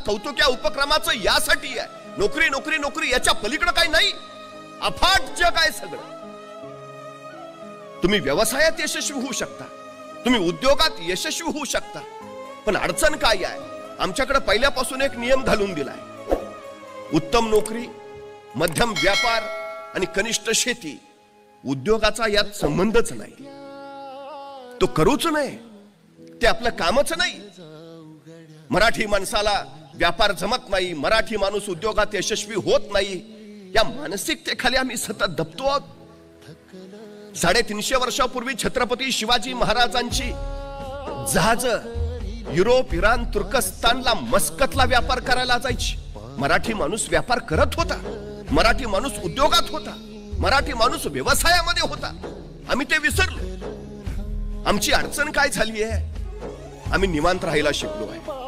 कौतुक या उपक्रमाचं यासाठी आहे, नोकरी नोकरी नोकरी, याच्या पलीकडे काही नाही. अफाट जग आहे सगळं. तुम्ही व्यवसायात यशस्वी होऊ शकता, तुम्ही उद्योगात यशस्वी होऊ शकता, पण अडचण काय आहे? आमच्याकडे पहिल्यापासून एक नियम घालून दिलाय, उत्तम नोकरी, मध्यम व्यापार आणि कनिष्ठ शेती. उद्योगाचा यात संबंधच नाही. तो करूच नाही, ते आपलं कामच नाही. मराठी माणसाला व्यापार जमत नाही, मराठी माणूस उद्योगात यशस्वी होत नाही, या मानसिकतेखाली आम्ही सतत दबतो आहोत. 350 वर्षापूर्वी छत्रपती शिवाजी महाराजांची जहाज युरोप, इराण, तुर्कस्तानला, मस्कतला व्यापार करायला जायची. मराठी माणूस व्यापार करत होता, मराठी माणूस उद्योगात होता, मराठी माणूस व्यवसायामध्ये होता. आम्ही ते विसरलो. आमची अडचण काय झाली आहे? आम्ही निवांत राहायला शिकलो आहे.